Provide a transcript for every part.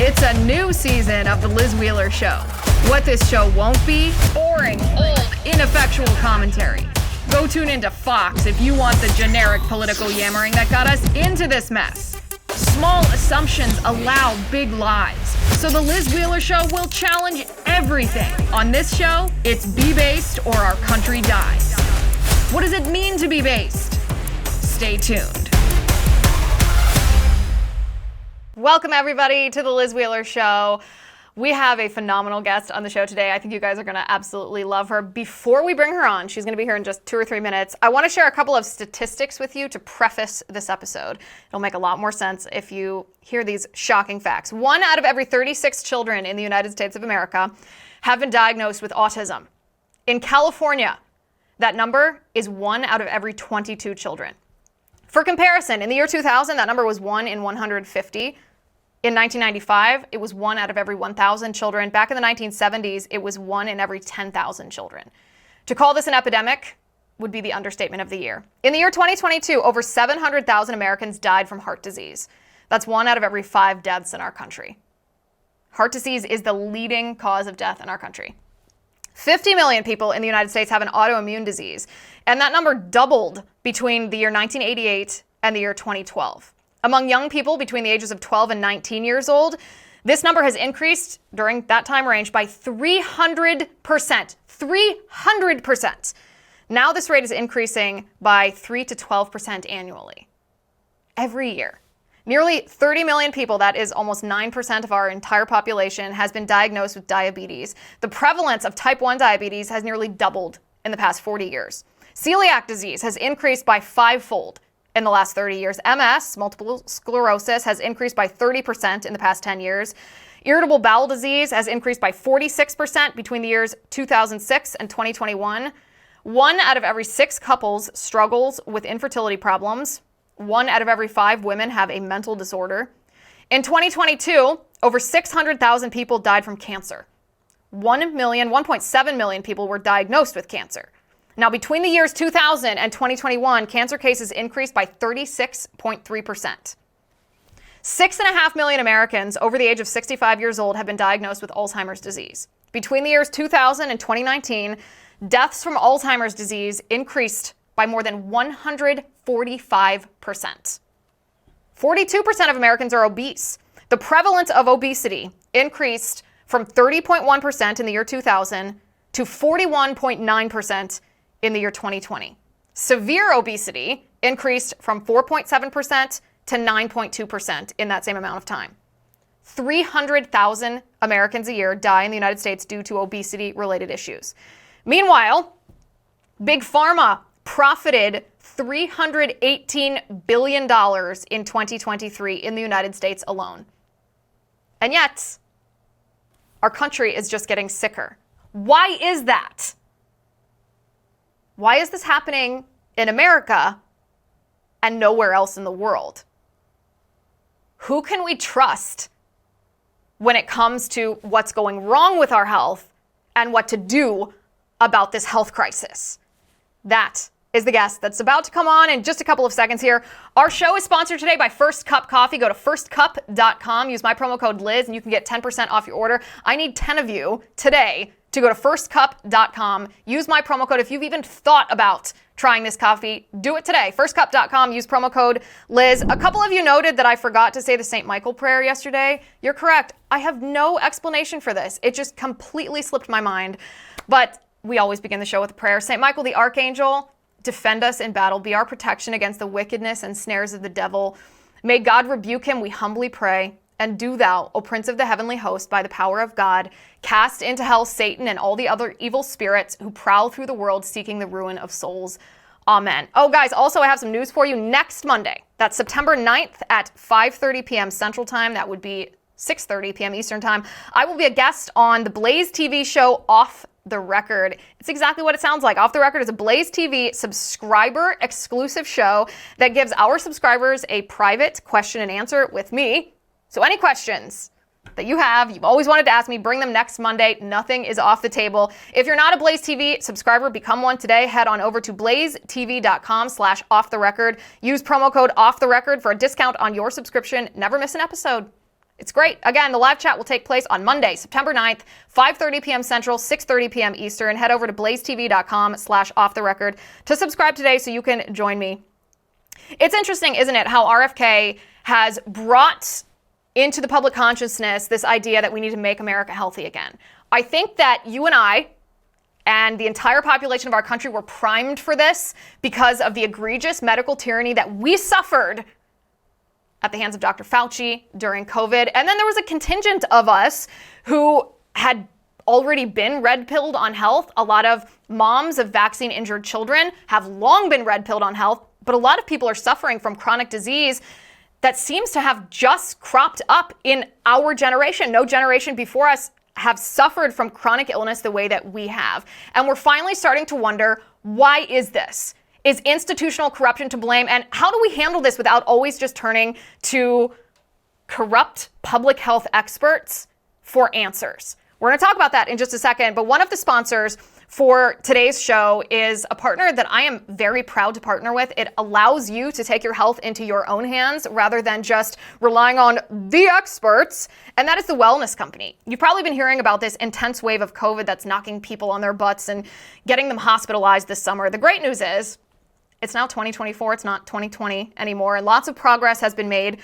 It's a new season of The Liz Wheeler Show. What this show won't be: boring, old, ineffectual commentary. Go tune into Fox if you want the generic political yammering that got us into this mess. Small assumptions allow big lies. So The Liz Wheeler Show will challenge everything. On this show, it's be based or our country dies. What does it mean to be based? Stay tuned. Welcome, everybody, to The Liz Wheeler Show. We have a phenomenal guest on the show today. I think you guys are going to absolutely love her. Before we bring her on, she's going to be here in just 2 or 3 minutes. I want to share a couple of statistics with you to preface this episode. It'll make a lot more sense if you hear these shocking facts. 1 out of every 36 children in the United States of America have been diagnosed with autism. In California, that number is 1 out of every 22 children. For comparison, in the year 2000, that number was 1 in 150. In 1995, it was 1 out of every 1,000 children. Back in the 1970s, it was 1 in every 10,000 children. To call this an epidemic would be the understatement of the year. In the year 2022, over 700,000 Americans died from heart disease. That's 1 out of every 5 deaths in our country. Heart disease is the leading cause of death in our country. 50 million people in the United States have an autoimmune disease, and that number doubled between the year 1988 and the year 2012. Among young people between the ages of 12 and 19 years old, this number has increased during that time range by 300%. 300%. Now this rate is increasing by 3 to 12% annually. Every year. Nearly 30 million people, that is almost 9% of our entire population, has been diagnosed with diabetes. The prevalence of type 1 diabetes has nearly doubled in the past 40 years. Celiac disease has increased by 5-fold in the last 30 years. MS, multiple sclerosis, has increased by 30% in the past 10 years. Irritable bowel disease has increased by 46% between the years 2006 and 2021. 1 out of every 6 couples struggles with infertility problems. 1 out of every 5 women have a mental disorder. In 2022, over 600,000 people died from cancer. 1.7 million people were diagnosed with cancer. Now, between the years 2000 and 2021, cancer cases increased by 36.3%. 6.5 million Americans over the age of 65 years old have been diagnosed with Alzheimer's disease. Between the years 2000 and 2019, deaths from Alzheimer's disease increased by more than 145%. 42% of Americans are obese. The prevalence of obesity increased from 30.1% in the year 2000 to 41.9% in the year 2020. Severe obesity increased from 4.7% to 9.2% in that same amount of time. 300,000 Americans a year die in the United States due to obesity-related issues. Meanwhile, Big Pharma profited $318 billion in 2023 in the United States alone. And yet, our country is just getting sicker. Why is that? Why is this happening in America and nowhere else in the world? Who can we trust when it comes to what's going wrong with our health and what to do about this health crisis? That is the guest that's about to come on in just a couple of seconds here. Our show is sponsored today by First Cup Coffee. Go to firstcup.com, use my promo code Liz, and you can get 10% off your order. I need 10 of you today to go to firstcup.com. Use my promo code. If you've even thought about trying this coffee, do it today. Firstcup.com, use promo code Liz. A couple of you noted that I forgot to say the St. Michael prayer yesterday. You're correct. I have no explanation for this. It just completely slipped my mind. But we always begin the show with a prayer. St. Michael the Archangel, defend us in battle. Be our protection against the wickedness and snares of the devil. May God rebuke him, we humbly pray. And do thou, O Prince of the heavenly host, by the power of God, cast into hell Satan and all the other evil spirits who prowl through the world seeking the ruin of souls. Amen. Oh, guys, also I have some news for you. Next Monday, that's September 9th at 5:30 p.m. Central Time. That would be 6:30 p.m. Eastern Time. I will be a guest on the Blaze TV show Off the Record. It's exactly what it sounds like. Off the Record is a Blaze TV subscriber exclusive show that gives our subscribers a private question and answer with me. So any questions that you have, you've always wanted to ask me, bring them next Monday. Nothing is off the table. If you're not a Blaze TV subscriber, become one today. Head on over to blazetv.com/offtherecord. Use promo code offtherecord for a discount on your subscription. Never miss an episode. It's great. Again, the live chat will take place on Monday, September 9th, 5:30 p.m. Central, 6:30 p.m. Eastern. Head over to blazetv.com/offtherecord to subscribe today so you can join me. It's interesting, isn't it, how RFK has brought into the public consciousness this idea that we need to make America healthy again. I think that you and I and the entire population of our country were primed for this because of the egregious medical tyranny that we suffered at the hands of Dr. Fauci during COVID. And then there was a contingent of us who had already been red-pilled on health. A lot of moms of vaccine-injured children have long been red-pilled on health, but a lot of people are suffering from chronic disease that seems to have just cropped up in our generation. No generation before us have suffered from chronic illness the way that we have. And we're finally starting to wonder, why is this? Is institutional corruption to blame? And how do we handle this without always just turning to corrupt public health experts for answers? We're going to talk about that in just a second, but one of the sponsors for today's show is a partner that I am very proud to partner with. It allows you to take your health into your own hands rather than just relying on the experts, and that is the Wellness Company. You've probably been hearing about this intense wave of COVID that's knocking people on their butts and getting them hospitalized this summer. The great news is it's now 2024. It's not 2020 anymore. And lots of progress has been made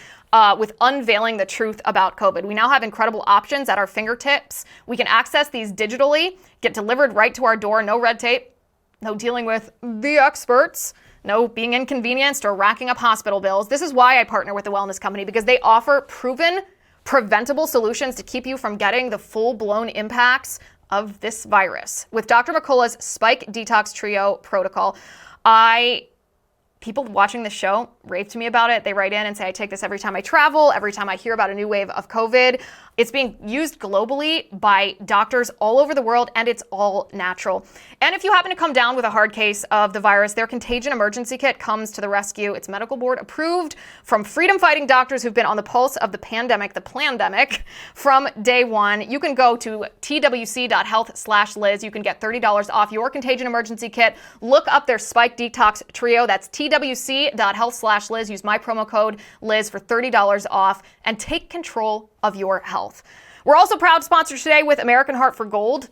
with unveiling the truth about COVID. We now have incredible options at our fingertips. We can access these digitally, get delivered right to our door. No red tape, no dealing with the experts, no being inconvenienced or racking up hospital bills. This is why I partner with the Wellness Company, because they offer proven, preventable solutions to keep you from getting the full-blown impacts of this virus. With Dr. McCullough's Spike Detox Trio protocol, people watching the show rave to me about it. They write in and say, I take this every time I travel, every time I hear about a new wave of COVID. It's being used globally by doctors all over the world, and it's all natural. And if you happen to come down with a hard case of the virus, their contagion emergency kit comes to the rescue. It's medical board approved from freedom-fighting doctors who've been on the pulse of the pandemic, the plandemic, from day one. You can go to twc.health/Liz. You can get $30 off your contagion emergency kit. Look up their Spike Detox Trio. That's twc.health/Liz. Use my promo code Liz for $30 off and take control of your health. We're also proud sponsors today with American Heart for Gold.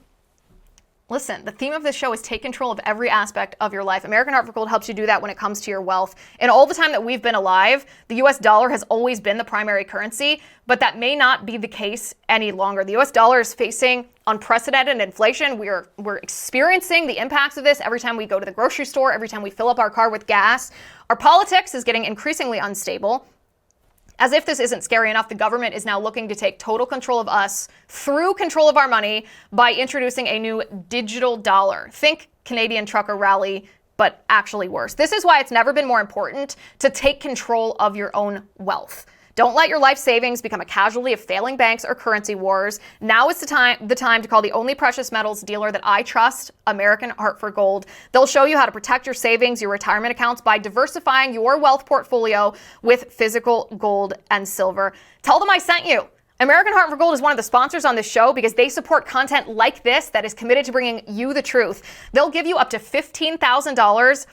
Listen, the theme of this show is take control of every aspect of your life. American Heart for Gold helps you do that when it comes to your wealth. In all the time that we've been alive, the US dollar has always been the primary currency, but that may not be the case any longer. The US dollar is facing unprecedented inflation. We're experiencing the impacts of this every time we go to the grocery store, every time we fill up our car with gas. Our politics is getting increasingly unstable. As if this isn't scary enough, the government is now looking to take total control of us through control of our money by introducing a new digital dollar. Think Canadian trucker rally, but actually worse. This is why it's never been more important to take control of your own wealth. Don't let your life savings become a casualty of failing banks or currency wars. Now is the time to call the only precious metals dealer that I trust, American Heart for Gold. They'll show you how to protect your savings, your retirement accounts by diversifying your wealth portfolio with physical gold and silver. Tell them I sent you. American Heart for Gold is one of the sponsors on this show because they support content like this that is committed to bringing you the truth. They'll give you up to $15,000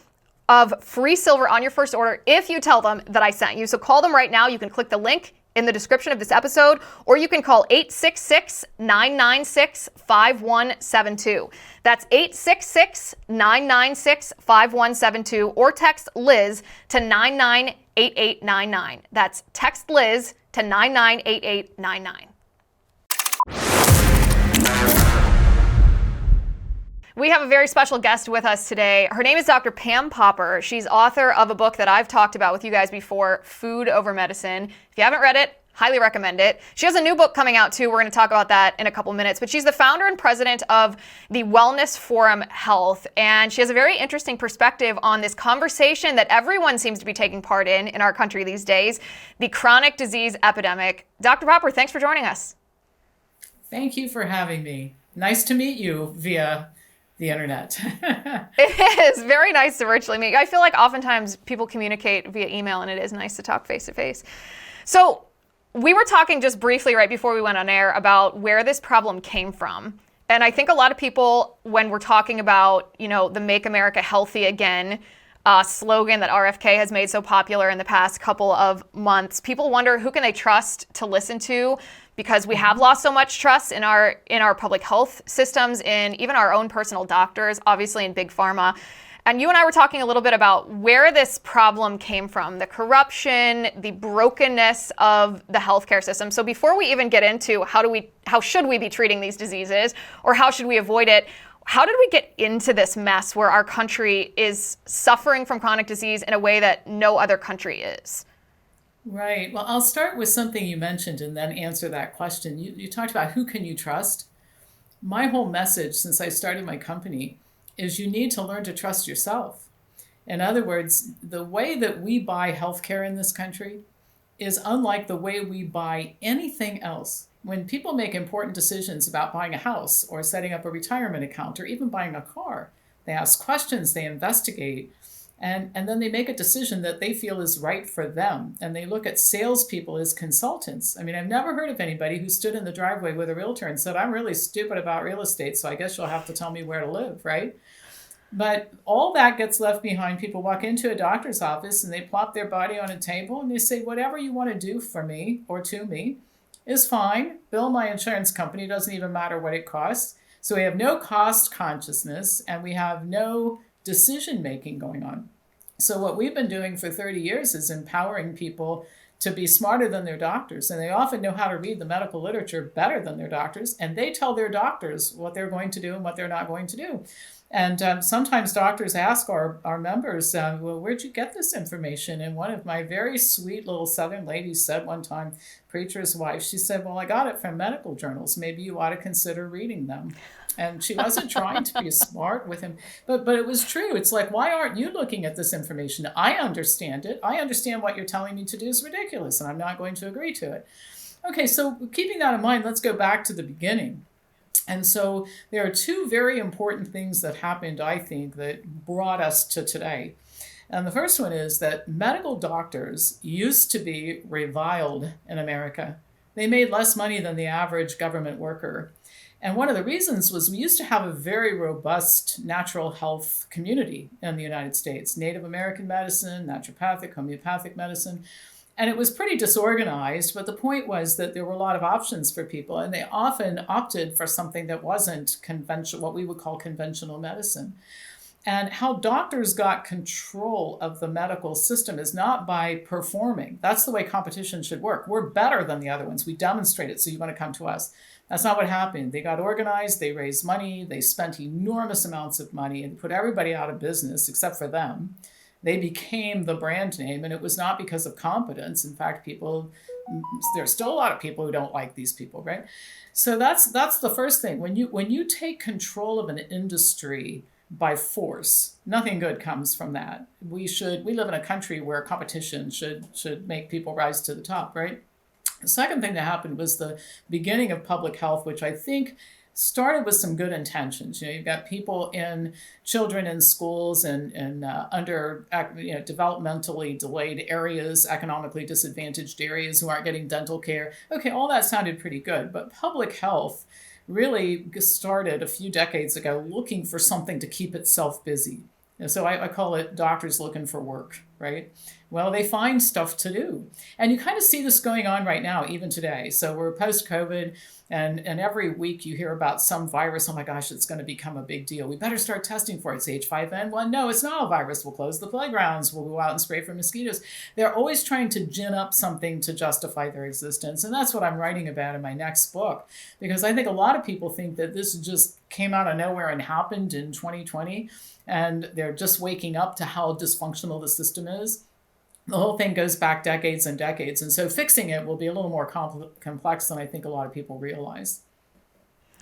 of free silver on your first order if you tell them that I sent you. So call them right now. You can click the link in the description of this episode, or you can call 866-996-5172. That's 866-996-5172, or text Liz to 998899. That's text Liz to 998899. We have a very special guest with us today. Her name is Dr. Pam Popper. She's author of a book that I've talked about with you guys before, Food Over Medicine. If you haven't read it, highly recommend it. She has a new book coming out too. We're going to talk about that in a couple minutes. But she's the founder and president of the Wellness Forum Health. And she has a very interesting perspective on this conversation that everyone seems to be taking part in our country these days, the chronic disease epidemic. Dr. Popper, thanks for joining us. Thank you for having me. Nice to meet you via the internet. It is very nice to virtually meet. I feel like oftentimes people communicate via email, and it is nice to talk face to face. So we were talking just briefly right before we went on air about where this problem came from. And I think a lot of people, when we're talking about, the Make America Healthy Again slogan that RFK has made so popular in the past couple of months. People wonder, who can they trust to listen to? Because we have lost so much trust in our public health systems, in even our own personal doctors, obviously in big pharma. And you and I were talking a little bit about where this problem came from, the corruption, the brokenness of the healthcare system. So before we even get into how should we be treating these diseases, or how should we avoid it, how did we get into this mess where our country is suffering from chronic disease in a way that no other country is? Right. Well, I'll start with something you mentioned and then answer that question. You talked about who can you trust? My whole message since I started my company is you need to learn to trust yourself. In other words, the way that we buy healthcare in this country is unlike the way we buy anything else. When people make important decisions about buying a house or setting up a retirement account or even buying a car, they ask questions, they investigate, and then they make a decision that they feel is right for them. And they look at salespeople as consultants. I mean, I've never heard of anybody who stood in the driveway with a realtor and said, I'm really stupid about real estate, so I guess you'll have to tell me where to live, right? But all that gets left behind. People walk into a doctor's office and they plop their body on a table and they say, whatever you want to do for me or to me is fine. Bill my insurance company, doesn't even matter what it costs. So we have no cost consciousness and we have no decision making going on. So what we've been doing for 30 years is empowering people to be smarter than their doctors. And they often know how to read the medical literature better than their doctors. And they tell their doctors what they're going to do and what they're not going to do. And sometimes doctors ask our members, well, where'd you get this information? And one of my very sweet little Southern ladies said one time, preacher's wife, she said, well, I got it from medical journals. Maybe you ought to consider reading them. And she wasn't trying to be smart with him, but it was true. It's like, why aren't you looking at this information? I understand it. I understand what you're telling me to do is ridiculous, and I'm not going to agree to it. Okay, so keeping that in mind, let's go back to the beginning. And so there are two very important things that happened, I think, that brought us to today. And the first one is that medical doctors used to be reviled in America. They made less money than the average government worker. And one of the reasons was we used to have a very robust natural health community in the United States, Native American medicine, naturopathic, homeopathic medicine. And it was pretty disorganized, but the point was that there were a lot of options for people, and they often opted for something that wasn't conventional, what we would call conventional medicine. And how doctors got control of the medical system is not by performing. That's the way competition should work. We're better than the other ones. We demonstrate it, so you want to come to us. That's not what happened. They got organized, they raised money, they spent enormous amounts of money and put everybody out of business except for them. They became the brand name, and it was not because of competence. In fact, there's still a lot of people who don't like these people, right? So that's the first thing. When you take control of an industry by force, nothing good comes from that. We live in a country where competition should make people rise to the top, right? The second thing that happened was the beginning of public health, which I think started with some good intentions. You've got children in schools and under developmentally delayed areas, economically disadvantaged areas who aren't getting dental care. Okay, all that sounded pretty good, but public health really started a few decades ago looking for something to keep itself busy. And so I call it doctors looking for work, right? Well, they find stuff to do. And you kind of see this going on right now, even today. So we're post-COVID, and every week you hear about some virus. Oh my gosh, it's going to become a big deal. We better start testing for it. It's H5N1. No, it's not a virus. We'll close the playgrounds. We'll go out and spray for mosquitoes. They're always trying to gin up something to justify their existence. And that's what I'm writing about in my next book. Because I think a lot of people think that this just came out of nowhere and happened in 2020. And they're just waking up to how dysfunctional the system is. The whole thing goes back decades and decades. And so fixing it will be a little more complex than I think a lot of people realize.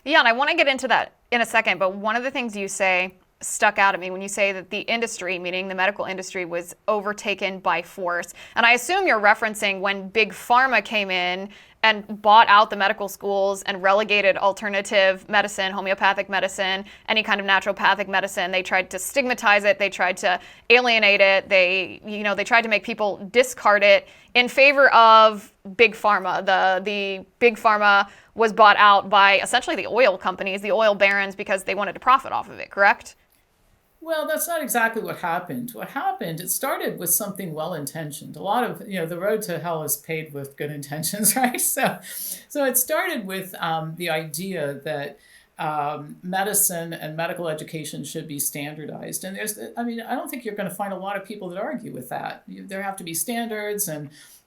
Yeah, and I want to get into that in a second. But one of the things you say stuck out at me when you say that the industry, meaning the medical industry, was overtaken by force. And I assume you're referencing when Big Pharma came in and bought out the medical schools and relegated alternative medicine, homeopathic medicine, any kind of naturopathic medicine. They tried to stigmatize it. They tried to alienate it. They tried to make people discard it in favor of Big Pharma. The Big Pharma was bought out by essentially the oil companies, the oil barons, because they wanted to profit off of it, correct? Well, that's not exactly what happened. What happened, it started with something well intentioned. A lot of, the road to hell is paved with good intentions, right? So it started with the idea that medicine and medical education should be standardized. And I don't think you're going to find a lot of people that argue with that. There have to be standards,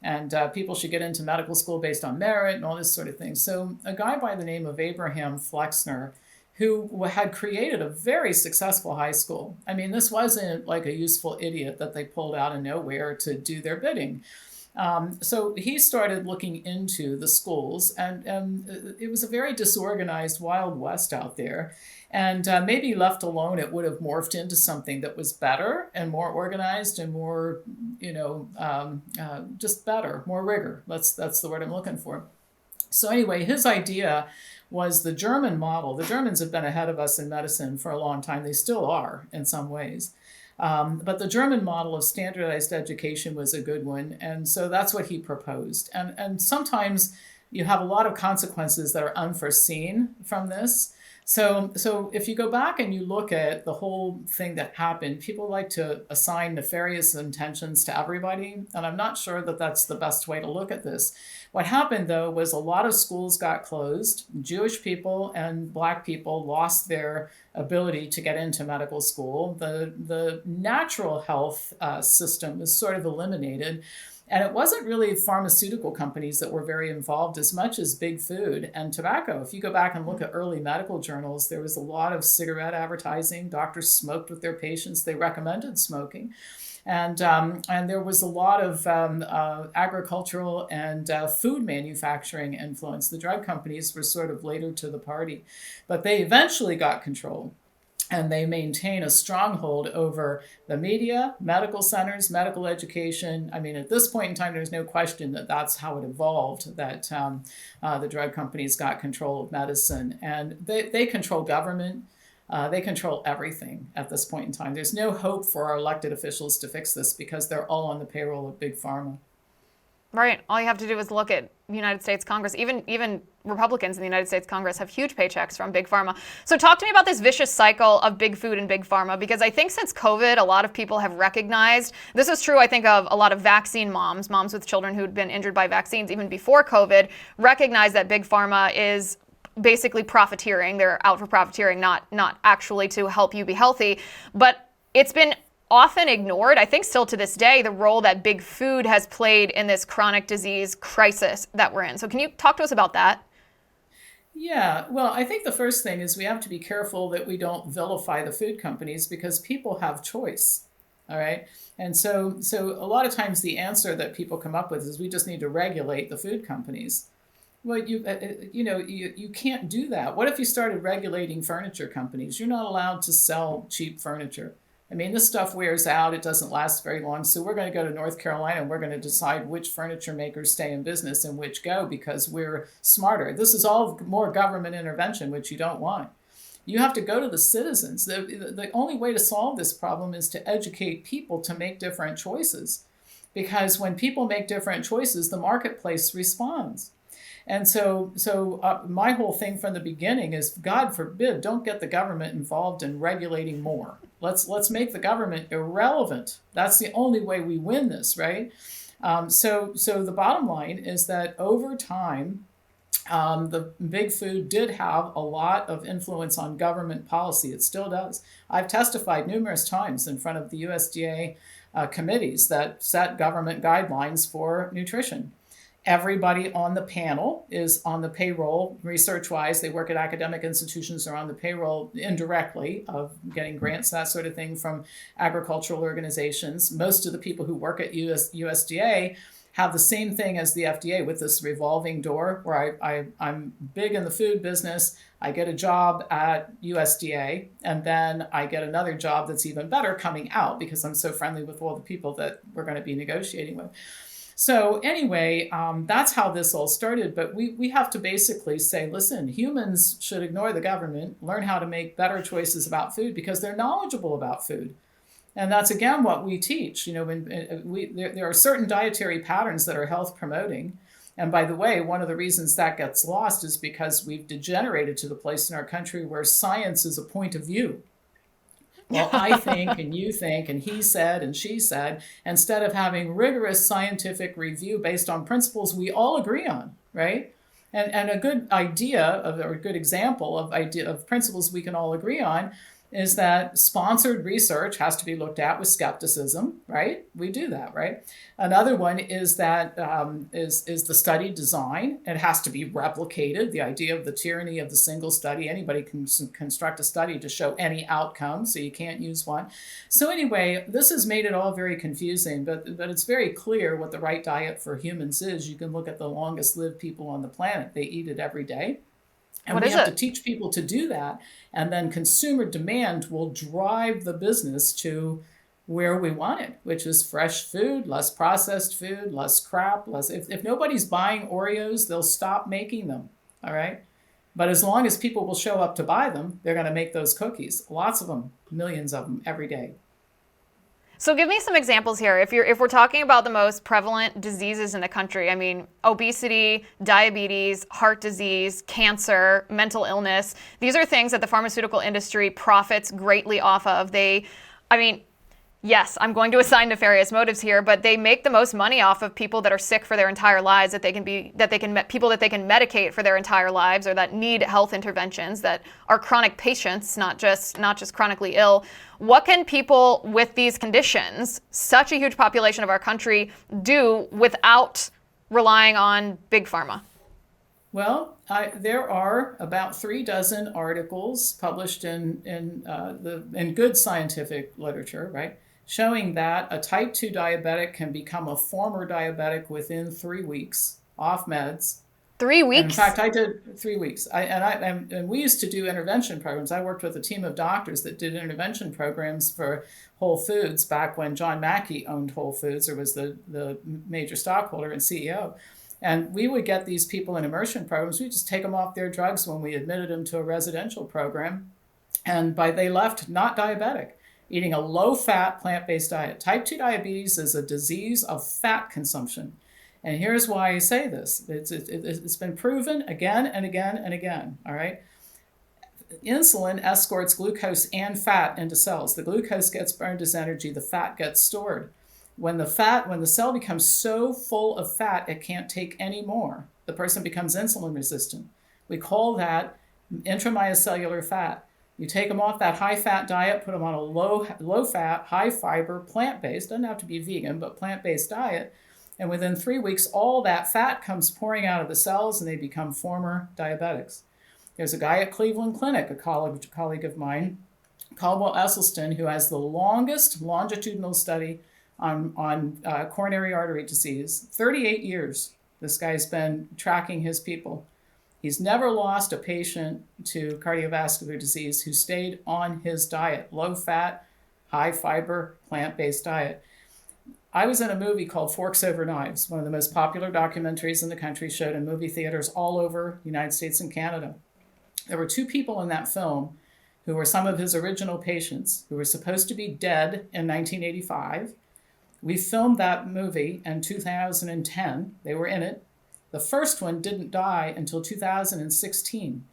and people should get into medical school based on merit and all this sort of thing. So a guy by the name of Abraham Flexner, who had created a very successful high school. I mean, this wasn't like a useful idiot that they pulled out of nowhere to do their bidding. So he started looking into the schools, and it was a very disorganized Wild West out there. And maybe left alone, it would have morphed into something that was better and more organized and more, just better, more rigor. That's the word I'm looking for. So anyway, his idea was the German model. The Germans have been ahead of us in medicine for a long time. They still are in some ways. But the German model of standardized education was a good one. And so that's what he proposed. And sometimes you have a lot of consequences that are unforeseen from this. So if you go back and you look at the whole thing that happened, people like to assign nefarious intentions to everybody. And I'm not sure that that's the best way to look at this. What happened, though, was a lot of schools got closed. Jewish people and Black people lost their ability to get into medical school. The natural health system was sort of eliminated. And it wasn't really pharmaceutical companies that were very involved as much as big food and tobacco. If you go back and look at early medical journals, there was a lot of cigarette advertising. Doctors smoked with their patients. They recommended smoking. And there was a lot of agricultural and food manufacturing influence. The drug companies were sort of later to the party, but they eventually got control. And they maintain a stronghold over the media, medical centers, medical education. I mean, at this point in time, there's no question that that's how it evolved, that the drug companies got control of medicine. And they control government. They control everything at this point in time. There's no hope for our elected officials to fix this because they're all on the payroll of Big Pharma. Right. All you have to do is look at the United States Congress. Even Republicans in the United States Congress have huge paychecks from Big Pharma. So talk to me about this vicious cycle of big food and Big Pharma, because I think since COVID, a lot of people have recognized, this is true, I think, of a lot of vaccine moms with children who'd been injured by vaccines even before COVID, recognize that Big Pharma is basically profiteering. They're out for profiteering, not actually to help you be healthy. But it's been often ignored, I think still to this day, the role that big food has played in this chronic disease crisis that we're in. So can you talk to us about that? Yeah, well, I think the first thing is we have to be careful that we don't vilify the food companies because people have choice. All right. And so a lot of times the answer that people come up with is we just need to regulate the food companies. Well, you can't do that. What if you started regulating furniture companies? You're not allowed to sell cheap furniture. I mean, this stuff wears out. It doesn't last very long. So we're going to go to North Carolina and we're going to decide which furniture makers stay in business and which go because we're smarter. This is all more government intervention, which you don't want. You have to go to the citizens. The only way to solve this problem is to educate people to make different choices. Because when people make different choices, the marketplace responds. And so my whole thing from the beginning is, God forbid, don't get the government involved in regulating more. Let's make the government irrelevant. That's the only way we win this, right? So the bottom line is that over time, the big food did have a lot of influence on government policy. It still does. I've testified numerous times in front of the USDA committees that set government guidelines for nutrition. Everybody on the panel is on the payroll, research-wise. They work at academic institutions, are on the payroll indirectly of getting grants, that sort of thing, from agricultural organizations. Most of the people who work at USDA have the same thing as the FDA with this revolving door where I'm big in the food business. I get a job at USDA, and then I get another job that's even better coming out because I'm so friendly with all the people that we're going to be negotiating with. So anyway, that's how this all started. But we have to basically say, listen, humans should ignore the government, learn how to make better choices about food because they're knowledgeable about food. And that's, again, what we teach. There are certain dietary patterns that are health promoting. And by the way, one of the reasons that gets lost is because we've degenerated to the place in our country where science is a point of view. Well, I think, and you think, and he said, and she said, instead of having rigorous scientific review based on principles we all agree on, right? And a good idea of, or a good example of principles we can all agree on is that sponsored research has to be looked at with skepticism, right? We do that, right? Another one is that is the study design. It has to be replicated. The idea of the tyranny of the single study. Anybody can construct a study to show any outcome, so you can't use one. So anyway, this has made it all very confusing, but it's very clear what the right diet for humans is. You can look at the longest lived people on the planet. They eat it every day. And What we is have it? to teach people to do that. And then consumer demand will drive the business to where we want it, which is fresh food, less processed food, less crap, less. If nobody's buying Oreos, they'll stop making them. All right. But as long as people will show up to buy them, they're going to make those cookies. Lots of them, millions of them every day. So give me some examples here. If we're talking about the most prevalent diseases in the country, I mean, obesity, diabetes, heart disease, cancer, mental illness, these are things that the pharmaceutical industry profits greatly off of. I mean, yes, I'm going to assign nefarious motives here, but they make the most money off of people that are sick for their entire lives, people that they can medicate for their entire lives, or that need health interventions, that are chronic patients, not just chronically ill. What can people with these conditions, such a huge population of our country, do without relying on big pharma? Well, there are about 36 articles published in good scientific literature, right, showing that a type 2 diabetic can become a former diabetic within 3 weeks off meds. 3 weeks? And in fact, I did 3 weeks. And we used to do intervention programs. I worked with a team of doctors that did intervention programs for Whole Foods back when John Mackey owned Whole Foods, or was the major stockholder and CEO. And we would get these people in immersion programs. We'd just take them off their drugs when we admitted them to a residential program. And they left not diabetic, eating a low-fat, plant-based diet. Type 2 diabetes is a disease of fat consumption. And here's why I say this. It's been proven again and again and again, all right? Insulin escorts glucose and fat into cells. The glucose gets burned as energy. The fat gets stored. When the cell becomes so full of fat, it can't take any more. The person becomes insulin resistant. We call that intramyocellular fat. You take them off that high-fat diet, put them on a low-fat, high-fiber, plant-based, doesn't have to be vegan, but plant-based diet, and within 3 weeks, all that fat comes pouring out of the cells, and they become former diabetics. There's a guy at Cleveland Clinic, a colleague of mine, Caldwell Esselstyn, who has the longest longitudinal study on coronary artery disease. 38 years this guy's been tracking his people. He's never lost a patient to cardiovascular disease who stayed on his diet, low-fat, high-fiber, plant-based diet. I was in a movie called Forks Over Knives, one of the most popular documentaries in the country, showed in movie theaters all over the United States and Canada. There were 2 people in that film who were some of his original patients who were supposed to be dead in 1985. We filmed that movie in 2010. They were in it. The first one didn't die until 2016.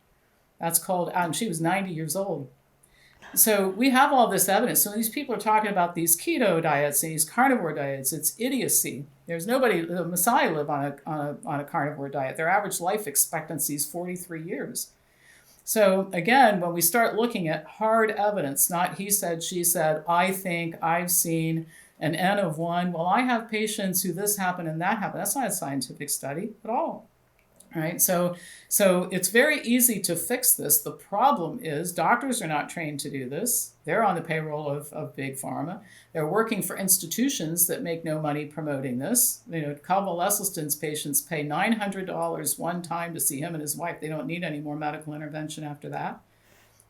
That's called, she was 90 years old. So we have all this evidence. So these people are talking about these keto diets and these carnivore diets. It's idiocy. There's nobody, the Messiah lived on a carnivore diet. Their average life expectancy is 43 years. So again, when we start looking at hard evidence, not he said, she said, I think, I've seen, an N of 1, well, I have patients who this happened and that happened. That's not a scientific study at all. Right? So it's very easy to fix this. The problem is doctors are not trained to do this. They're on the payroll of big pharma. They're working for institutions that make no money promoting this. Caldwell Esselstyn's patients pay $900 one time to see him and his wife. They don't need any more medical intervention after that.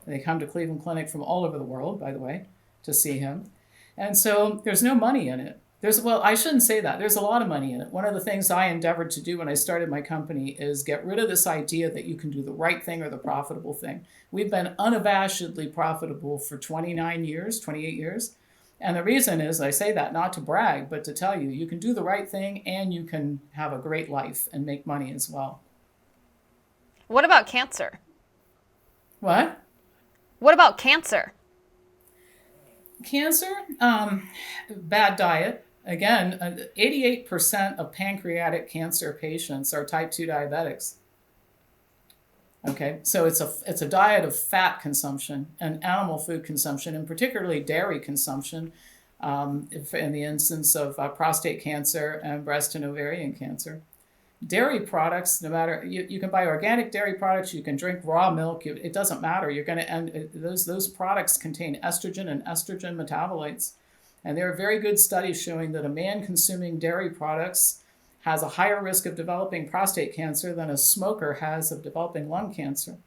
They come to Cleveland Clinic from all over the world, by the way, to see him. And so there's no money in it. I shouldn't say that. There's a lot of money in it. One of the things I endeavored to do when I started my company is get rid of this idea that you can do the right thing or the profitable thing. We've been unabashedly profitable for 28 years. And the reason is, I say that not to brag, but to tell you can do the right thing and you can have a great life and make money as well. What about cancer? What? What about cancer? Cancer, bad diet. Again, 88% of pancreatic cancer patients are type 2 diabetics. Okay, so it's a diet of fat consumption and animal food consumption, and particularly dairy consumption, in the instance of prostate cancer and breast and ovarian cancer. Dairy products, no matter, you can buy organic dairy products, you can drink raw milk, it doesn't matter. You're going to end those products contain estrogen and estrogen metabolites, and there are very good studies showing that a man consuming dairy products has a higher risk of developing prostate cancer than a smoker has of developing lung cancer.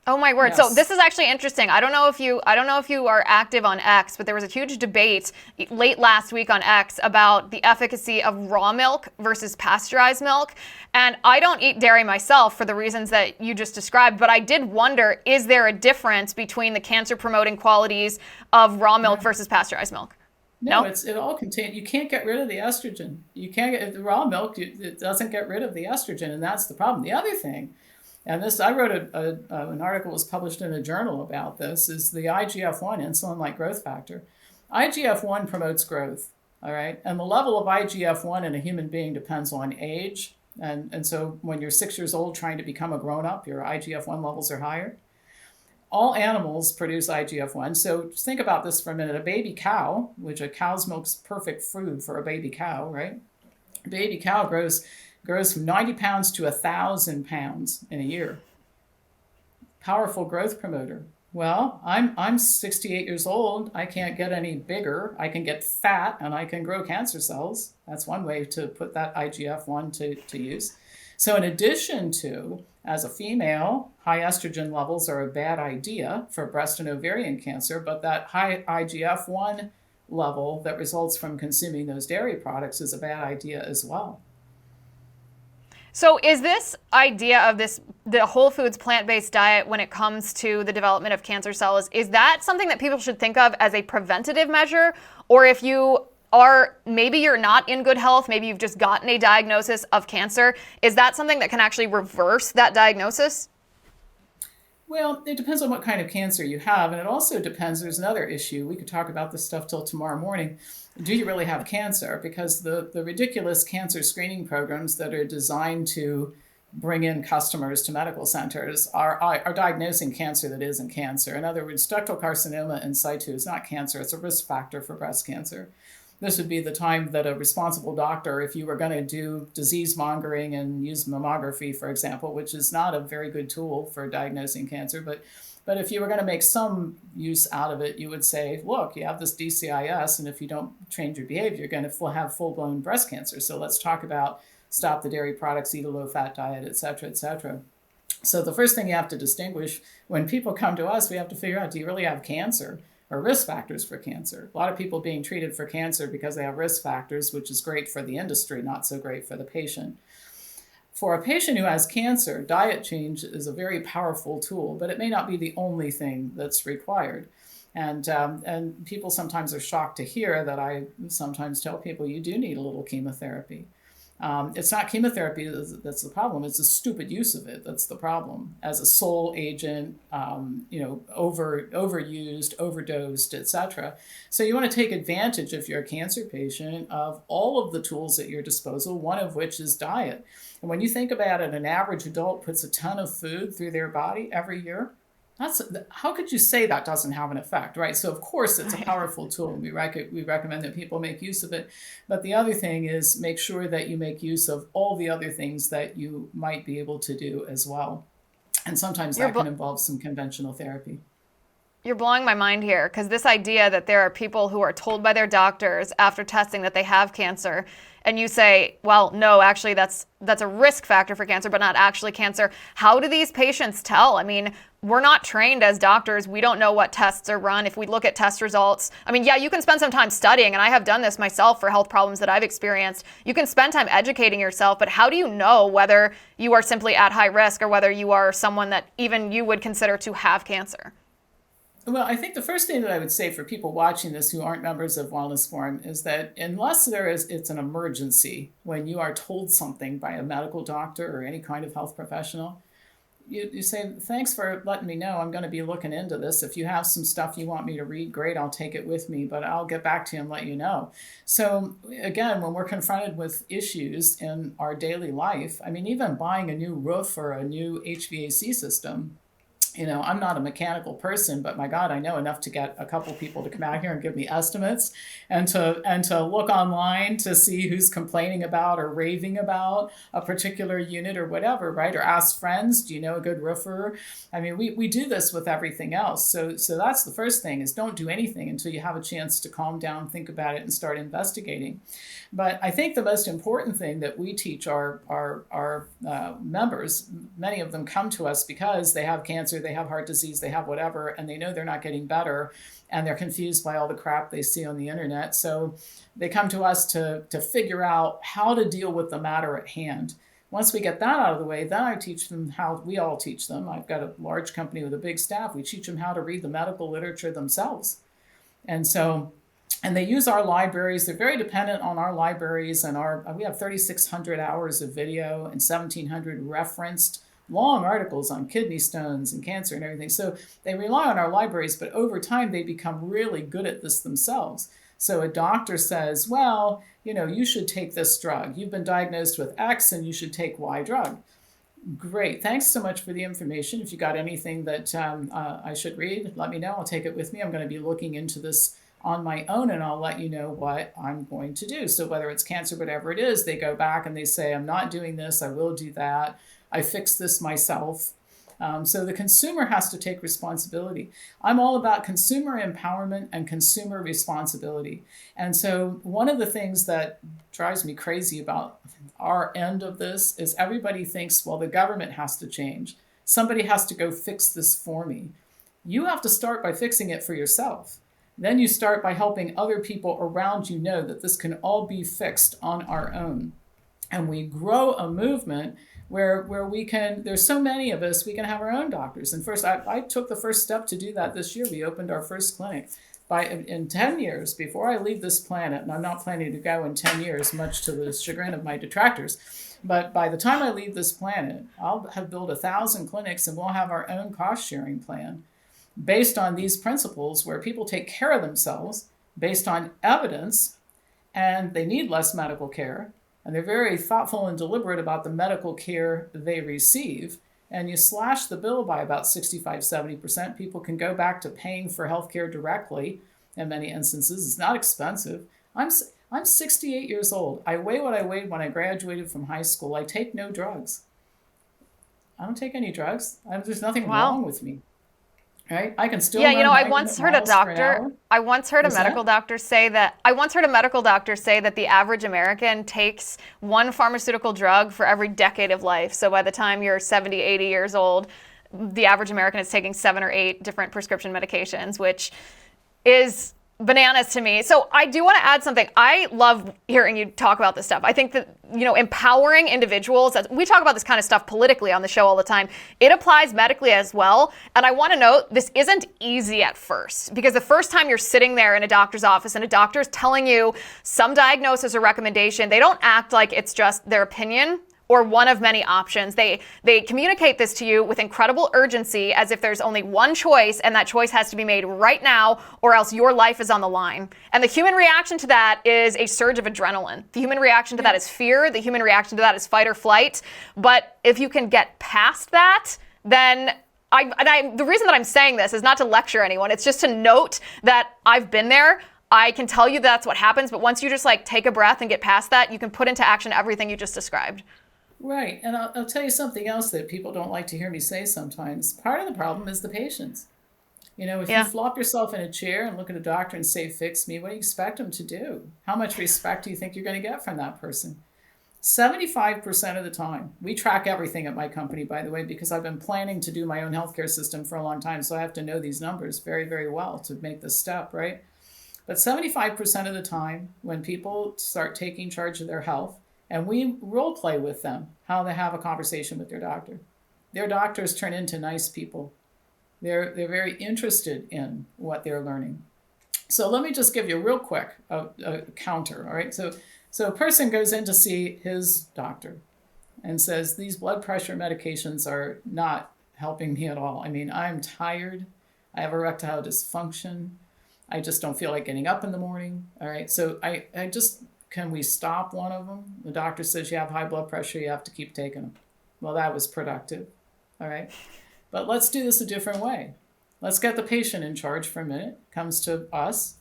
Oh my word. Yes. So this is actually interesting. I don't know if you are active on X, but there was a huge debate late last week on X about the efficacy of raw milk versus pasteurized milk. And I don't eat dairy myself for the reasons that you just described, but I did wonder, is there a difference between the cancer promoting qualities of raw milk versus pasteurized milk? No, it all contains. You can't get rid of the estrogen. You can't get the raw milk. It doesn't get rid of the estrogen, and that's the problem. The other thing, and this I wrote an article was published in a journal about this, is the IGF-1, insulin-like growth factor. IGF-1 promotes growth. All right, and the level of IGF-1 in a human being depends on age, and so when you're 6 years old trying to become a grown-up, your IGF-1 levels are higher. All animals produce IGF-1. So think about this for a minute. A baby cow, which a cow's milk's perfect food for a baby cow, right? A baby cow grows from 90 pounds to 1,000 pounds in a year. Powerful growth promoter. Well, I'm 68 years old. I can't get any bigger. I can get fat and I can grow cancer cells. That's one way to put that IGF-1 to use. So in addition to, as a female, high estrogen levels are a bad idea for breast and ovarian cancer, but that high IGF-1 level that results from consuming those dairy products is a bad idea as well. So is this idea of the whole foods plant-based diet when it comes to the development of cancer cells, is that something that people should think of as a preventative measure? Or if maybe you're not in good health, maybe you've just gotten a diagnosis of cancer, is that something that can actually reverse that diagnosis? Well, it depends on what kind of cancer you have, and it also depends, there's another issue, we could talk about this stuff till tomorrow morning. Do you really have cancer? Because the ridiculous cancer screening programs that are designed to bring in customers to medical centers are diagnosing cancer that isn't cancer. In other words, ductal carcinoma in situ is not cancer, it's a risk factor for breast cancer. This would be the time that a responsible doctor, if you were going to do disease mongering and use mammography, for example, which is not a very good tool for diagnosing cancer, but if you were going to make some use out of it, you would say, look, you have this DCIS, and if you don't change your behavior, you're going to have full-blown breast cancer. So let's talk about stop the dairy products, eat a low-fat diet, et cetera, et cetera. So the first thing you have to distinguish, when people come to us, we have to figure out, do you really have cancer? Or risk factors for cancer. A lot of people being treated for cancer because they have risk factors, which is great for the industry, not so great for the patient. For a patient who has cancer, diet change is a very powerful tool, but it may not be the only thing that's required. And people sometimes are shocked to hear that I sometimes tell people you do need a little chemotherapy. It's not chemotherapy that's the problem. It's the stupid use of it that's the problem. As a sole agent, overused, overdosed, etc. So you want to take advantage, if you're a cancer patient, of all of the tools at your disposal, one of which is diet. And when you think about it, an average adult puts a ton of food through their body every year. How could you say that doesn't have an effect, right? So of course it's a powerful tool. We recommend that people make use of it. But the other thing is make sure that you make use of all the other things that you might be able to do as well. And sometimes that can involve some conventional therapy. You're blowing my mind here, because this idea that there are people who are told by their doctors after testing that they have cancer, and you say, well, no, actually that's a risk factor for cancer, but not actually cancer. How do these patients tell? I mean, we're not trained as doctors. We don't know what tests are run. If we look at test results, I mean, yeah, you can spend some time studying, and I have done this myself for health problems that I've experienced. You can spend time educating yourself, but how do you know whether you are simply at high risk or whether you are someone that even you would consider to have cancer? Well, I think the first thing that I would say for people watching this who aren't members of Wellness Forum is that unless it's an emergency, when you are told something by a medical doctor or any kind of health professional, you say, thanks for letting me know. I'm going to be looking into this. If you have some stuff you want me to read, great, I'll take it with me, but I'll get back to you and let you know. So again, when we're confronted with issues in our daily life, I mean, even buying a new roof or a new HVAC system, I'm not a mechanical person, but my God, I know enough to get a couple people to come out here and give me estimates, and to look online to see who's complaining about or raving about a particular unit or whatever, right? Or ask friends, do you know a good roofer? I mean, we do this with everything else. So that's the first thing, is don't do anything until you have a chance to calm down, think about it, and start investigating. But I think the most important thing that we teach our members, many of them come to us because they have cancer, they have heart disease, they have whatever, and they know they're not getting better, and they're confused by all the crap they see on the internet. So they come to us to figure out how to deal with the matter at hand. Once we get that out of the way, then I teach them how, we all teach them. I've got a large company with a big staff. We teach them how to read the medical literature themselves. And they use our libraries. They're very dependent on our libraries, and we have 3,600 hours of video and 1,700 referenced long articles on kidney stones and cancer and everything. So they rely on our libraries, but over time they become really good at this themselves. So a doctor says, well, you should take this drug. You've been diagnosed with X and you should take Y drug. Great. Thanks so much for the information. If you got anything that I should read, let me know. I'll take it with me. I'm going to be looking into this on my own, and I'll let you know what I'm going to do. So whether it's cancer, whatever it is, they go back and they say, I'm not doing this, I will do that, I fix this myself. So the consumer has to take responsibility. I'm all about consumer empowerment and consumer responsibility. And so one of the things that drives me crazy about our end of this is everybody thinks, well, the government has to change. Somebody has to go fix this for me. You have to start by fixing it for yourself. Then you start by helping other people around you know that this can all be fixed on our own. And we grow a movement where we can, there's so many of us, we can have our own doctors. And first, I took the first step to do that this year. We opened our first clinic. In 10 years, before I leave this planet, and I'm not planning to go in 10 years, much to the chagrin of my detractors, but by the time I leave this planet, I'll have built 1,000 clinics, and we'll have our own cost-sharing plan based on these principles, where people take care of themselves based on evidence, and they need less medical care, and they're very thoughtful and deliberate about the medical care they receive, and you slash the bill by about 65-70%, people can go back to paying for healthcare directly. In many instances, it's not expensive. I'm 68 years old. I weigh what I weighed when I graduated from high school. I take no drugs. I don't take any drugs. There's nothing wrong with me. Right? I can still. Yeah, I once heard a medical doctor say that the average American takes one pharmaceutical drug for every decade of life. So by the time you're 70, 80 years old, the average American is taking 7 or 8 different prescription medications, which is bananas to me. So I do want to add something. I love hearing you talk about this stuff. I think that, empowering individuals, we talk about this kind of stuff politically on the show all the time. It applies medically as well. And I want to note, this isn't easy at first, because the first time you're sitting there in a doctor's office and a doctor is telling you some diagnosis or recommendation, they don't act like it's just their opinion or one of many options. They communicate this to you with incredible urgency, as if there's only one choice, and that choice has to be made right now, or else your life is on the line. And the human reaction to that is a surge of adrenaline. The human reaction to that is fear. The human reaction to that is fight or flight. But if you can get past that, then the reason that I'm saying this is not to lecture anyone. It's just to note that I've been there. I can tell you that's what happens. But once you just take a breath and get past that, you can put into action everything you just described. Right. And I'll tell you something else that people don't like to hear me say sometimes. Part of the problem is the patients. If you flop yourself in a chair and look at a doctor and say, fix me, what do you expect them to do? How much respect do you think you're going to get from that person? 75% of the time, we track everything at my company, by the way, because I've been planning to do my own healthcare system for a long time. So I have to know these numbers very, very well to make this step, right? But 75% of the time, when people start taking charge of their health, and we role play with them how to have a conversation with their doctors turn into nice people. They're very interested in what they're learning. So let me just give you a real quick a counter. All right. So a person goes in to see his doctor and says, these blood pressure medications are not helping me at all. I mean, I'm tired. I have erectile dysfunction. I just don't feel like getting up in the morning. All right. So I just, can we stop one of them? The doctor says you have high blood pressure, you have to keep taking them. Well, that was productive. All right. But let's do this a different way. Let's get the patient in charge for a minute, comes to us,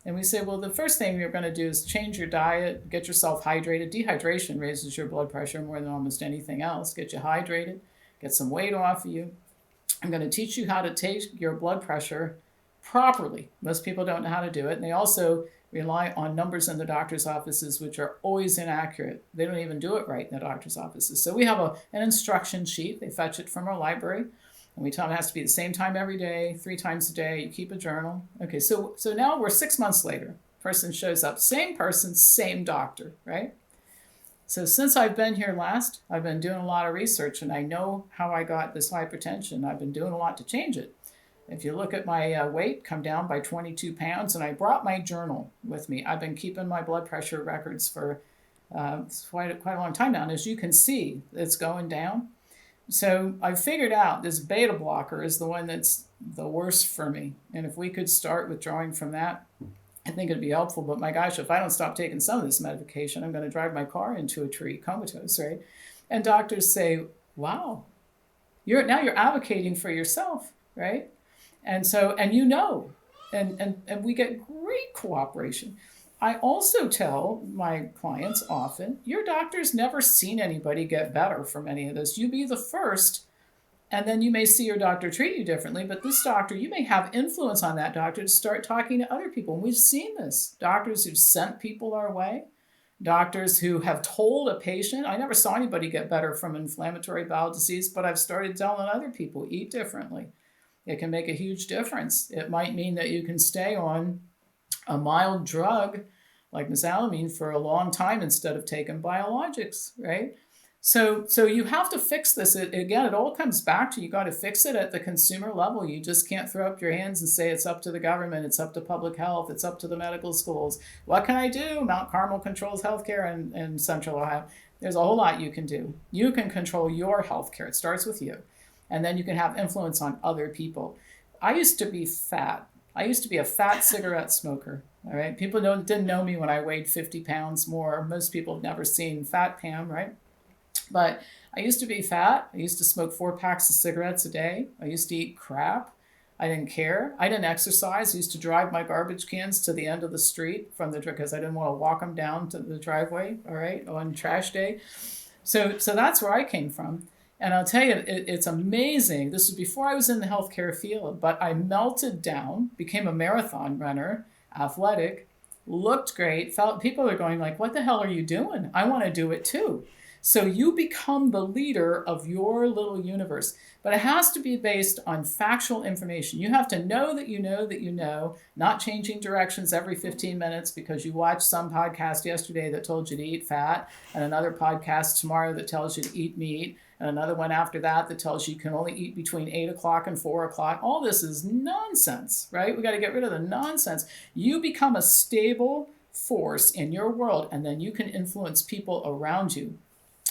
and we say, well, the first thing you're going to do is change your diet, get yourself hydrated. Dehydration raises your blood pressure more than almost anything else. Get you hydrated, get some weight off of you. I'm going to teach you how to take your blood pressure properly. Most people don't know how to do it. And they also rely on numbers in the doctor's offices, which are always inaccurate. They don't even do it right in the doctor's offices. So we have an instruction sheet. They fetch it from our library. And we tell them it has to be the same time every day, 3 times a day. You keep a journal. Okay, so now we're 6 months later. Person shows up. Same person, same doctor, right? So since I've been here last, I've been doing a lot of research, and I know how I got this hypertension. I've been doing a lot to change it. If you look at my weight, come down by 22 pounds, and I brought my journal with me. I've been keeping my blood pressure records for quite a long time now. And as you can see, it's going down. So I figured out this beta blocker is the one that's the worst for me. And if we could start withdrawing from that, I think it'd be helpful. But my gosh, if I don't stop taking some of this medication, I'm going to drive my car into a tree, comatose, right? And doctors say, wow, you're advocating for yourself, right? And so, and we get great cooperation. I also tell my clients often, your doctor's never seen anybody get better from any of this. You be the first, and then you may see your doctor treat you differently, but this doctor, you may have influence on that doctor to start talking to other people. And we've seen this. Doctors who've sent people our way, doctors who have told a patient, I never saw anybody get better from inflammatory bowel disease, but I've started telling other people, eat differently. It can make a huge difference. It might mean that you can stay on a mild drug like mesalamine for a long time instead of taking biologics, right? So you have to fix this. Again, it all comes back to you got to fix it at the consumer level. You just can't throw up your hands and say it's up to the government, it's up to public health, it's up to the medical schools. What can I do? Mount Carmel controls healthcare in Central Ohio. There's a whole lot you can do. You can control your healthcare. It starts with you. And then you can have influence on other people. I used to be fat. I used to be a fat cigarette smoker. All right. People didn't know me when I weighed 50 pounds more. Most people have never seen Fat Pam, right? But I used to be fat. I used to smoke 4 packs of cigarettes a day. I used to eat crap. I didn't care. I didn't exercise. I used to drive my garbage cans to the end of the street because I didn't want to walk them down to the driveway, all right, on trash day. So that's where I came from. And I'll tell you, it's amazing. This was before I was in the healthcare field, but I melted down, became a marathon runner, athletic, looked great, people are going like, what the hell are you doing? I want to do it too. So you become the leader of your little universe, but it has to be based on factual information. You have to know that you know that you know, not changing directions every 15 minutes because you watched some podcast yesterday that told you to eat fat and another podcast tomorrow that tells you to eat meat and another one after that that tells you can only eat between 8 o'clock and 4 o'clock. All this is nonsense, right? We got to get rid of the nonsense. You become a stable force in your world, and then you can influence people around you.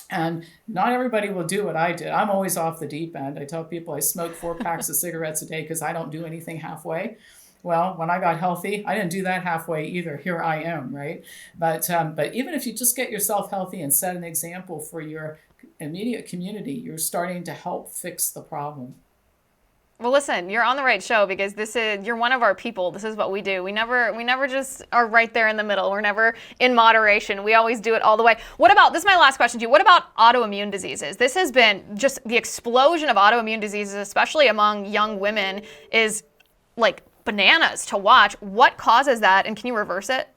And not everybody will do what I did. I'm always off the deep end. I tell people I smoke 4 packs of cigarettes a day because I don't do anything halfway. Well, when I got healthy, I didn't do that halfway either. Here I am, right? But even if you just get yourself healthy and set an example for your immediate community, you're starting to help fix the problem. Well, listen, you're on the right show because you're one of our people. This is what we do. We never just are right there in the middle. We're never in moderation. We always do it all the way. This is my last question to you. What about autoimmune diseases? This has been just the explosion of autoimmune diseases, especially among young women, is like bananas to watch. What causes that, and can you reverse it?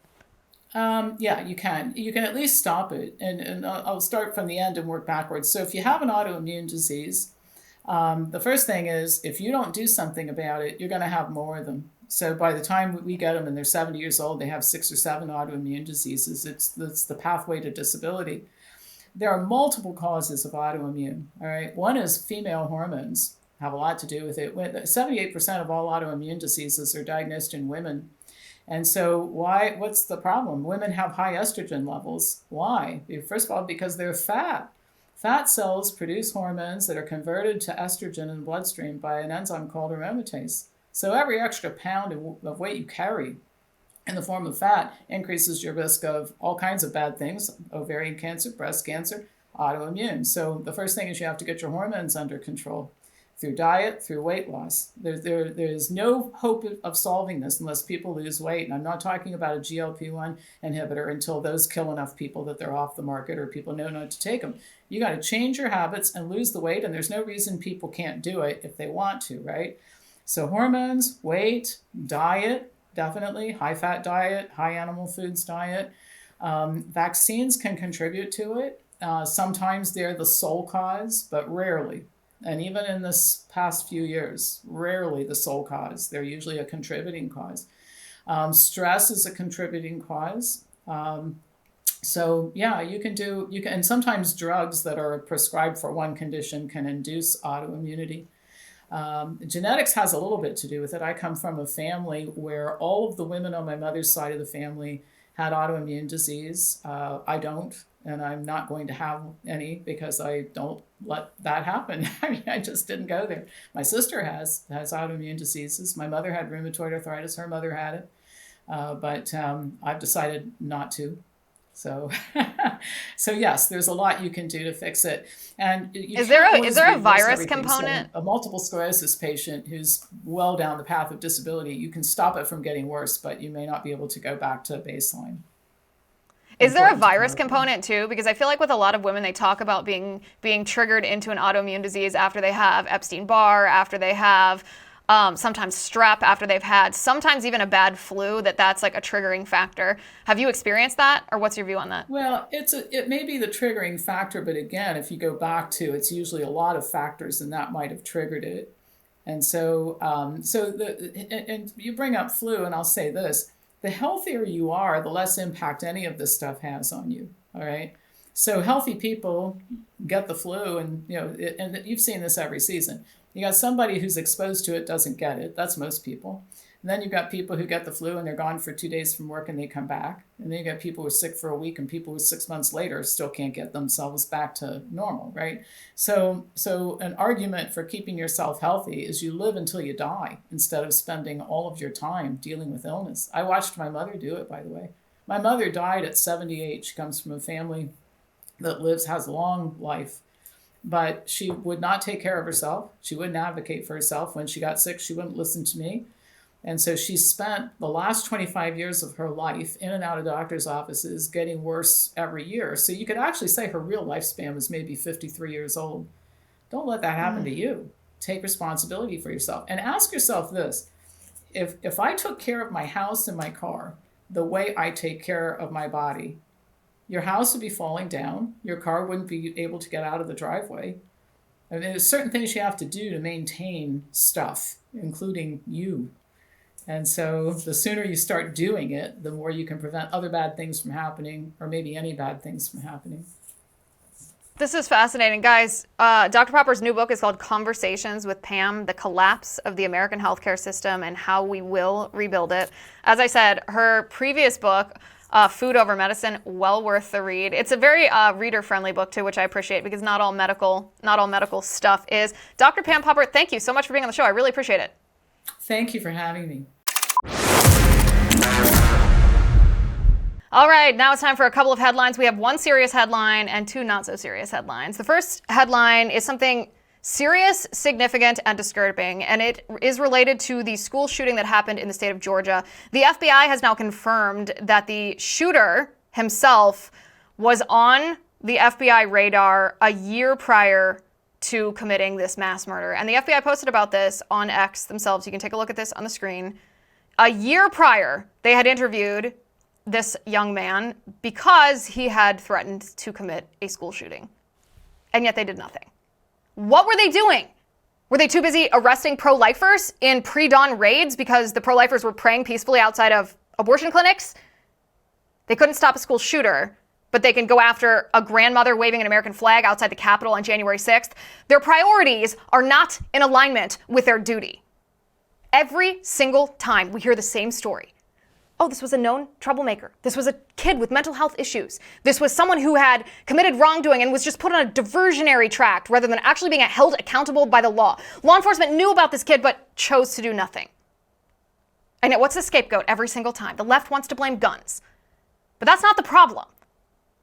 Yeah, you can. You can at least stop it. And I'll start from the end and work backwards. So if you have an autoimmune disease, the first thing is if you don't do something about it, you're going to have more of them. So by the time we get them and they're 70 years old, they have 6 or 7 autoimmune diseases. It's the pathway to disability. There are multiple causes of autoimmune. All right. One is female hormones have a lot to do with it. 78% of all autoimmune diseases are diagnosed in women. And so what's the problem? Women have high estrogen levels. Why? First of all, because they're fat. Fat cells produce hormones that are converted to estrogen in the bloodstream by an enzyme called aromatase. So every extra pound of weight you carry in the form of fat increases your risk of all kinds of bad things: ovarian cancer, breast cancer, autoimmune. So the first thing is you have to get your hormones under control through diet, through weight loss. There's no hope of solving this unless people lose weight. And I'm not talking about a GLP-1 inhibitor until those kill enough people that they're off the market or people know not to take them. You got to change your habits and lose the weight, and there's no reason people can't do it if they want to, right? So hormones, weight, diet, definitely, high-fat diet, high animal foods diet. Vaccines can contribute to it. Sometimes they're the sole cause, but rarely. And even in this past few years, rarely the sole cause. They're usually a contributing cause. Stress is a contributing cause. So yeah, you can, and sometimes drugs that are prescribed for one condition can induce autoimmunity. Genetics has a little bit to do with it. I come from a family where all of the women on my mother's side of the family had autoimmune disease. I don't, and I'm not going to have any because I don't let that happen. I mean, I just didn't go there. My sister has autoimmune diseases. My mother had rheumatoid arthritis. Her mother had it, but I've decided not to. So, so yes, there's a lot you can do to fix it. And is there a virus component? So a multiple sclerosis patient who's well down the path of disability, you can stop it from getting worse, but you may not be able to go back to baseline. Is there a virus component too? Because I feel like with a lot of women, they talk about being triggered into an autoimmune disease after they have Epstein-Barr, after they have sometimes strep, after they've had sometimes even a bad flu, that's like a triggering factor. Have you experienced that, or what's your view on that? Well, it may be the triggering factor, but again, if you go back to, it's usually a lot of factors, and that might have triggered it. And so, and you bring up flu, and I'll say this: the healthier you are, the less impact any of this stuff has on you. All right. So healthy people get the flu, and and you've seen this every season. You got somebody who's exposed to it, doesn't get it. That's most people. And then you've got people who get the flu and they're gone for 2 days from work and they come back. And then you got people who are sick for a week, and people who 6 months later still can't get themselves back to normal, right? So an argument for keeping yourself healthy is you live until you die instead of spending all of your time dealing with illness. I watched my mother do it, by the way. My mother died at 78. She comes from a family that has a long life. But she would not take care of herself. She wouldn't advocate for herself. When she got sick, she wouldn't listen to me. And so she spent the last 25 years of her life in and out of doctor's offices, getting worse every year. So you could actually say her real lifespan was maybe 53 years old. Don't let that happen to you. Take responsibility for yourself. And ask yourself this: if I took care of my house and my car the way I take care of my body, your house would be falling down. Your car wouldn't be able to get out of the driveway. I mean, there's certain things you have to do to maintain stuff, including you. And so the sooner you start doing it, the more you can prevent other bad things from happening, or maybe any bad things from happening. This is fascinating, guys. Dr. Popper's new book is called Conversations with Pam: The Collapse of the American Healthcare System and How We Will Rebuild It. As I said, her previous book, Food Over Medicine, well worth the read. It's a very reader-friendly book too, which I appreciate, because not all medical stuff is. Dr. Pam Popper, thank you so much for being on the show. I really appreciate it. Thank you for having me. All right, now it's time for a couple of headlines. We have one serious headline and two not so serious headlines. The first headline is something serious, significant, and disturbing, and it is related to the school shooting that happened in the state of Georgia. The FBI has now confirmed that the shooter himself was on the FBI radar a year prior to committing this mass murder. And the FBI posted about this on X themselves. You can take a look at this on the screen. A year prior, they had interviewed this young man because he had threatened to commit a school shooting. And yet they did nothing. What were they doing? Were they too busy arresting pro-lifers in pre-dawn raids because the pro-lifers were praying peacefully outside of abortion clinics? They couldn't stop a school shooter, but they can go after a grandmother waving an American flag outside the Capitol on January 6th. Their priorities are not in alignment with their duty. Every single time we hear the same story. oh, this was a known troublemaker. This was a kid with mental health issues. This was someone who had committed wrongdoing and was just put on a diversionary track rather than actually being held accountable by the law. Law enforcement knew about this kid but chose to do nothing. And yet, what's the scapegoat every single time? The left wants to blame guns. But that's not the problem.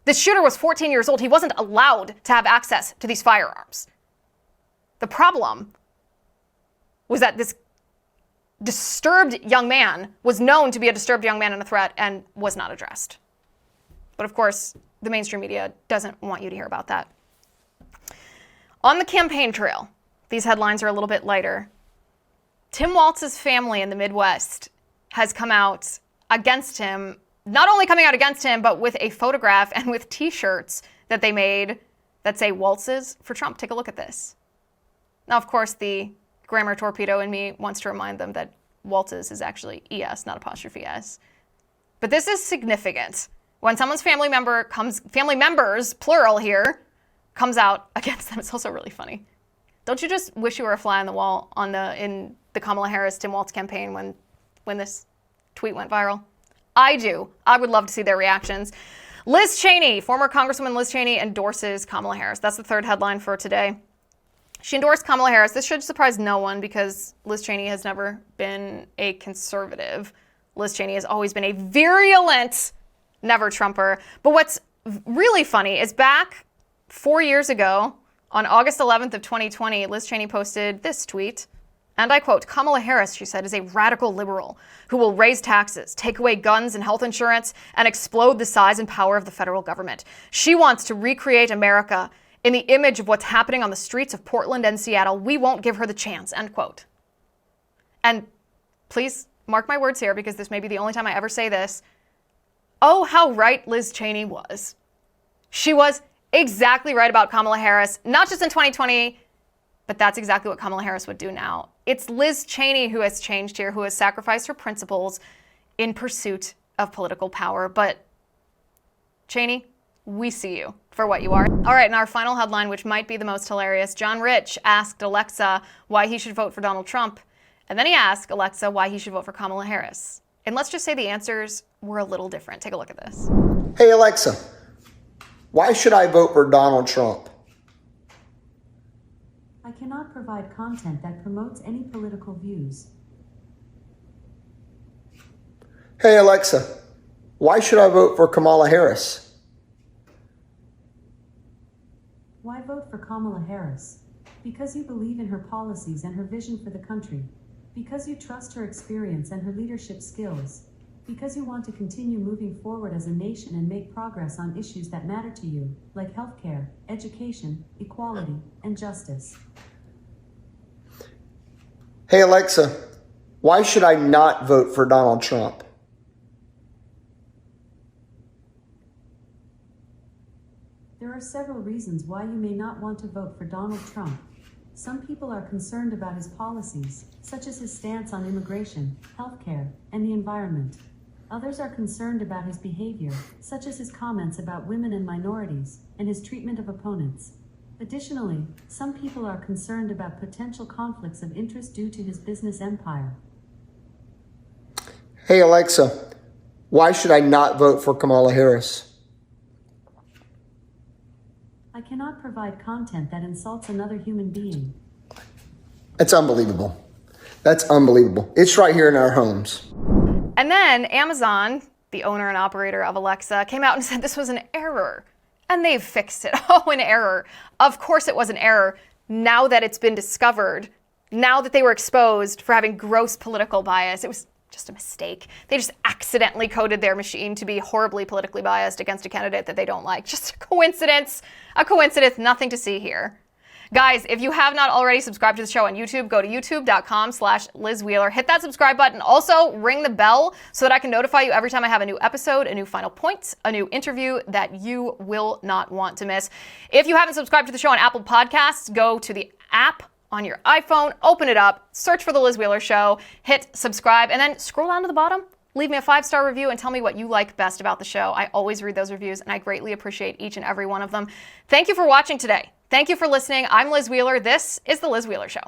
This shooter was 14 years old. He wasn't allowed to have access to these firearms. The problem was that this disturbed young man was known to be a disturbed young man and a threat and was not addressed. But of course, the mainstream media doesn't want you to hear about that. On the campaign trail, these headlines are a little bit lighter. Tim Walz's family in the Midwest has come out against him, not only coming out against him, but with a photograph and with t-shirts that they made that say Walz's for Trump. Take a look at this. Now, of course, the grammar torpedo in me wants to remind them that Walz's is actually ES, not apostrophe S. But this is significant. When someone's family members, plural here, comes out against them, it's also really funny. Don't you just wish you were a fly on the wall in the Kamala Harris Tim Walz campaign when this tweet went viral? I do. I would love to see their reactions. Liz Cheney, former Congresswoman Liz Cheney, endorses Kamala Harris. That's the third headline for today. She endorsed Kamala Harris. This should surprise no one because Liz Cheney has never been a conservative. Liz Cheney has always been a virulent never-Trumper. But what's really funny is back 4 years ago, on August 11th of 2020, Liz Cheney posted this tweet, and I quote, Kamala Harris, she said, is a radical liberal who will raise taxes, take away guns and health insurance, and explode the size and power of the federal government. She wants to recreate America in the image of what's happening on the streets of Portland and Seattle. We won't give her the chance, end quote. And please mark my words here because this may be the only time I ever say this. Oh, how right Liz Cheney was. She was exactly right about Kamala Harris, not just in 2020, but that's exactly what Kamala Harris would do now. It's Liz Cheney who has changed here, who has sacrificed her principles in pursuit of political power. But Cheney, we see you for what you are. All right, and our final headline, which might be the most hilarious. John Rich asked Alexa why he should vote for Donald Trump, and then he asked Alexa why he should vote for Kamala Harris. And let's just say the answers were a little different. Take a look at this. Hey, Alexa, why should I vote for Donald Trump? I cannot provide content that promotes any political views. Hey, Alexa, why should I vote for Kamala Harris? Why vote for Kamala Harris? Because you believe in her policies and her vision for the country. Because you trust her experience and her leadership skills. Because you want to continue moving forward as a nation and make progress on issues that matter to you, like healthcare, education, equality, and justice. Hey, Alexa, why should I not vote for Donald Trump? There are several reasons why you may not want to vote for Donald Trump. Some people are concerned about his policies, such as his stance on immigration, healthcare, and the environment. Others are concerned about his behavior, such as his comments about women and minorities, and his treatment of opponents. Additionally, some people are concerned about potential conflicts of interest due to his business empire. Hey, Alexa, why should I not vote for Kamala Harris? I cannot provide content that insults another human being. That's unbelievable. That's unbelievable. It's right here in our homes. And then Amazon, the owner and operator of Alexa, came out and said this was an error. And they've fixed it. Oh, an error. Of course it was an error. Now that it's been discovered, now that they were exposed for having gross political bias, it was just a mistake. They just accidentally coded their machine to be horribly politically biased against a candidate that they don't like. Just a coincidence, nothing to see here. Guys, if you have not already subscribed to the show on YouTube, go to youtube.com/Liz Wheeler. Hit that subscribe button. Also, ring the bell so that I can notify you every time I have a new episode, a new final point, a new interview that you will not want to miss. If you haven't subscribed to the show on Apple Podcasts, go to the app on your iPhone, open it up, search for The Liz Wheeler Show, hit subscribe, and then scroll down to the bottom. Leave me a 5-star review and tell me what you like best about the show. I always read those reviews, and I greatly appreciate each and every one of them. Thank you for watching today. Thank you for listening. I'm Liz Wheeler. This is The Liz Wheeler Show.